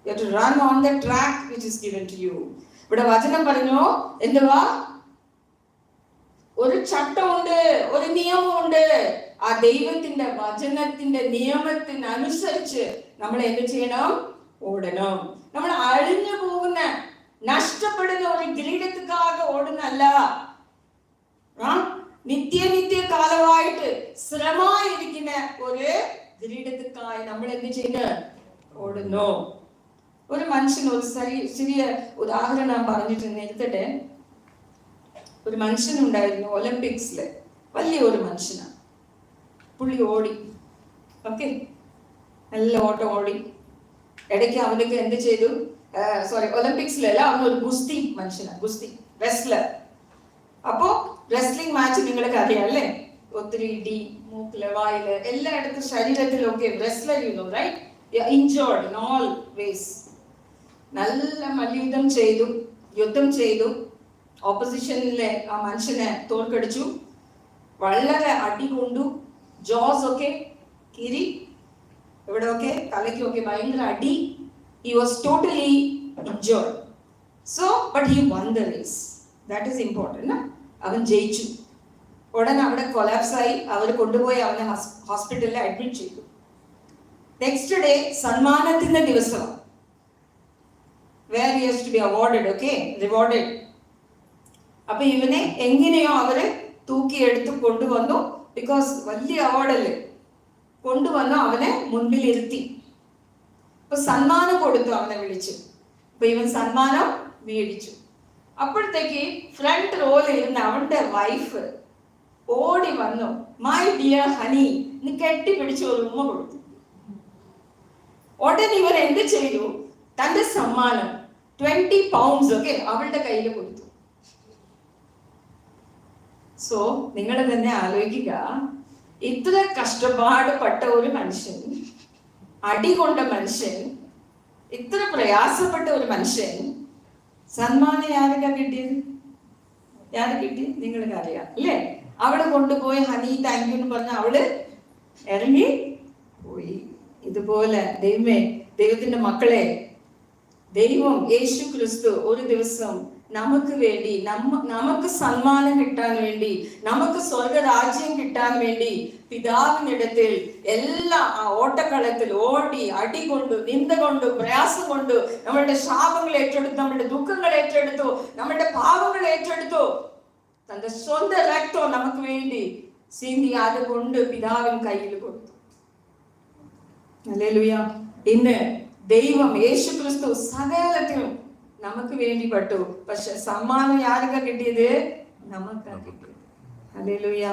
You have to run on the track which is given to you. ഇവിടെ വചനം പറഞ്ഞു എന്തുവാ? ഒരു ചട്ടമുണ്ട്, ഒരു നിയമമുണ്ട്. ആ ദൈവത്തിന്റെ വചനത്തിന്റെ നിയമത്തിനനുസരിച്ച് നമ്മൾ എന്ത് ചെയ്യണം? ഓടണം. നമ്മൾ അഴിഞ്ഞു പോകുന്ന, നഷ്ടപ്പെടുന്ന ഒരു കിരീടത്തിക്കാക ഓടുന്നല്ല, നിത്യ കാലമായിട്ട് ശ്രമമായിരിക്കുന്ന ഒരു കിരീടത്തിക്കായി നമ്മൾ എന്ത് ചെയ്യുന്നു? ഓടുന്നു. ഒരു മനുഷ്യൻ, ഒരു ചെറിയ ഉദാഹരണം പറഞ്ഞിട്ട് നിർത്തട്ടെ. ഒരു മനുഷ്യനുണ്ടായിരുന്നു ഒളിമ്പിക്സില്, വലിയ ഒരു മനുഷ്യനാണ്. പുള്ളി ഓടി, ഓക്കെ, നല്ല ഓട്ടം ഓടി. ഇടയ്ക്ക് അവനൊക്കെ എന്ത് ചെയ്തു? ഒളിമ്പിക്സിലല്ല, അവനൊരു ഗുസ്തി മനുഷ്യനാണ്, ഗുസ്തി റെസ്ലർ. അപ്പോ റെസ്ലിംഗ് മാച്ച് നിങ്ങൾക്ക് അറിയാം അല്ലേ? ഒത്തിരി ഇടി, മൂക്കില്, വായില്, എല്ലായിടത്തും ശരീരത്തിലൊക്കെ wrestler, you know right, injured in all ways. നല്ല മല്യുദ്ധം ചെയ്തു, യുദ്ധം ചെയ്തു. ഓപ്പോസിഷനിലെ ആ മനുഷ്യനെ തോൽക്കടിച്ചു. വളരെ അടി കൊണ്ടു. ജോസ് ഒക്കെ കീറി, ഇവിടെയൊക്കെ തലയ്ക്കൊക്കെ ഭയങ്കര അടി. He was totally injured. So, but he won the race. That is important. അവൻ ജയിച്ചു. ഉടനെ അവിടെ കൊലാപ്സ് ആയി. അവർ കൊണ്ടുപോയി അവനെ ഹോസ്പിറ്റലിൽ അഡ്മിറ്റ് ചെയ്തു. നെക്സ്റ്റ് ഡേ സമ്മാനത്തിന്റെ ദിവസമാണ്. Where he has to be awarded, okay, rewarded. അപ്പൊ ഇവനെ എങ്ങനെയോ അവര് തൂക്കിയെടുത്ത് കൊണ്ടുവന്നു. ബിക്കോസ് വലിയ അവാർഡല്ലേ, കൊണ്ടുവന്നു അവനെ മുൻപിൽ ഇരുത്തി. അപ്പൊ സമ്മാനം കൊടുത്തു, അവനെ വിളിച്ചു. അപ്പൊ ഇവൻ സമ്മാനം മേടിച്ചു. അപ്പോഴത്തേക്ക് ഫ്രണ്ട് റോയിൽ ഇരുന്ന അവന്റെ വൈഫ് ഓടി വന്നു. മൈ ഡിയർ ഹണി, നീ കെട്ടിപ്പിടിച്ച് ഒരു ഉമ്മ കൊടുത്തു. ഉടനെ ഇവൻ എന്ത് ചെയ്തു? തന്റെ സമ്മാനം 20 pounds ഒക്കെ അവളുടെ കയ്യിൽ കൊടുത്തു. സോ നിങ്ങൾ തന്നെ ആലോചിക്കുക, ഇത്ര കഷ്ടപ്പാട് പെട്ട ഒരു മനുഷ്യൻ, അടി കൊണ്ട മനുഷ്യൻ, ഇത്ര പ്രയാസപ്പെട്ട ഒരു മനുഷ്യൻ, സമ്മാനം ആരൊക്കെ കിട്ടിയത്? നിങ്ങൾക്ക് അറിയാം അല്ലേ? അവിടെ കൊണ്ടുപോയി ഹണി താങ്ക് യു എന്ന് പറഞ്ഞ അവള് ഇറങ്ങി പോയി. ഇതുപോലെ ദൈവത്തിന്റെ മക്കളെ, ദൈവം യേശു ക്രിസ്തു ഒരു ദിവസം നമുക്ക് വേണ്ടി, നമുക്ക് സമ്മാനം കിട്ടാൻ വേണ്ടി, നമുക്ക് സ്വർഗരാജ്യം കിട്ടാൻ വേണ്ടി പിതാവിനിടത്തിൽ എല്ലാ ആ ഓട്ടക്കളത്തിൽ ഓടി, അടി കൊണ്ടു, നിന്ദ കൊണ്ടു, പ്രയാസം കൊണ്ടു, നമ്മളുടെ ശാപങ്ങൾ ഏറ്റെടുത്തു, നമ്മളുടെ ദുഃഖങ്ങൾ ഏറ്റെടുത്തു, നമ്മളുടെ പാപങ്ങൾ ഏറ്റെടുത്തു. തന്റെ സ്വന്തം രക്തം നമുക്ക് വേണ്ടി സിന്ധി അതുകൊണ്ട് പിതാവിൻ കയ്യിൽ കൊടുത്തു. ഹല്ലേലൂയ. ഇന്ന് ദൈവം യേശു ക്രിസ്തു സകലത്തിനും നമുക്ക് വേണ്ടി പെട്ടു. പക്ഷെ സമ്മാനം ആർക്കാ കിട്ടിയത്? നമുക്കാ കിട്ടിയത്. Hallelujah,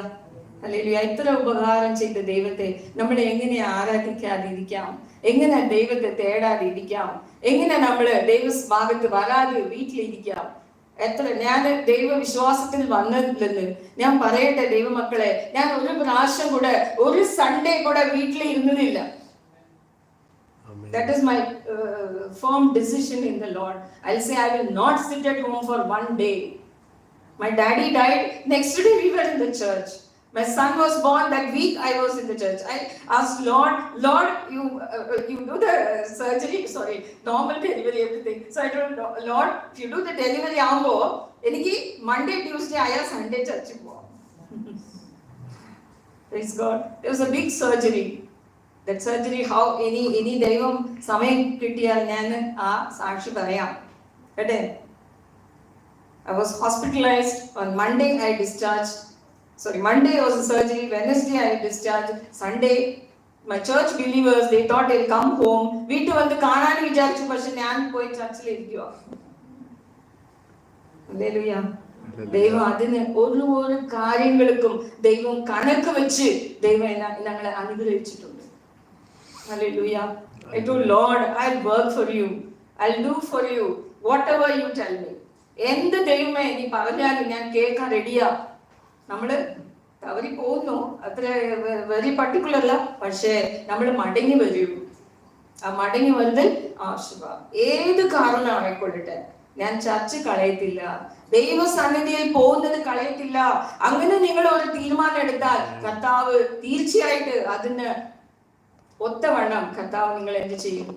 hallelujah. ഇത്ര ഉപകാരം ചെയ്ത ദൈവത്തെ നമ്മൾ എങ്ങനെ ആരാധിക്കാതിരിക്കാം? എങ്ങനെ ദൈവത്തെ തേടാതിരിക്കാം? എങ്ങനെ നമ്മള് ദൈവഭാഗത്ത് വരാതെ വീട്ടിലിരിക്കാം? ഞാൻ ദൈവവിശ്വാസത്തിൽ വന്നതില്ലെന്ന് ഞാൻ പറയട്ടെ ദൈവമക്കളെ, ഞാൻ ഒരു പ്രാവശ്യം കൂടെ, ഒരു സൺഡേ കൂടെ വീട്ടിൽ ഇരുന്നതില്ല. That is my firm decision in the Lord. I'll say I will not sit at home for one day. My daddy died, next day we were in the church. My son was born, that week I was in the church. I asked Lord, you do the surgery, normal delivery, everything. So I told Lord, if you do the delivery ago, eniki Monday, Tuesday, I have Sunday church go. Praise God. It was a big surgery. That surgery, how any ദൈവം സമയം കിട്ടിയാൽ ഞാൻ ആ സാക്ഷി പറയാം കേട്ടെ. I was hospitalized on Monday. I discharged. Monday was the surgery. Wednesday I discharged. Sunday my church believers, they thought I'll come home. വീട്ടിൽ വന്ന് കാണാൻ വിചാരിച്ചു, പക്ഷെ ഞാൻ പോയി ചർച്ചിൽ ഇരിക്കുക. ഹല്ലേലൂയ. ദൈവം അതിന് ഓരോ കാര്യങ്ങൾക്കും ദൈവം കണക്ക് വെച്ച് ദൈവം ഞങ്ങളെ അനുഗ്രഹിച്ചിട്ടുണ്ട്. Hallelujah. I told Lord, I'll work for you. I'll do for you whatever you tell me. എന്ത് ദൈവമേ നീ പറഞ്ഞാൽ ഞാൻ കേൾക്കാൻ റെഡിയാ. നമ്മള് തവറി പോകുന്നു, അത്ര വെരി പർട്ടിക്കുലർ അല്ല, പക്ഷേ നമ്മൾ മടങ്ങി വരൂ. ആ മടങ്ങി വരുന്നതിൽ ആശീർവാദം. ഏത് കാരണം ആയിക്കൊള്ളട്ടെ, ഞാൻ ചർച്ച കളയത്തില്ല, ദൈവസന്നിധിയിൽ പോകുന്നത് കളയത്തില്ല. അങ്ങനെ നിങ്ങൾ ഒരു തീരുമാനം എടുത്താൽ കർത്താവ് തീർച്ചയായിട്ട് അതിന് ഒത്തവണ്ണം കർത്താവ് നിങ്ങൾ എന്ത് ചെയ്യും?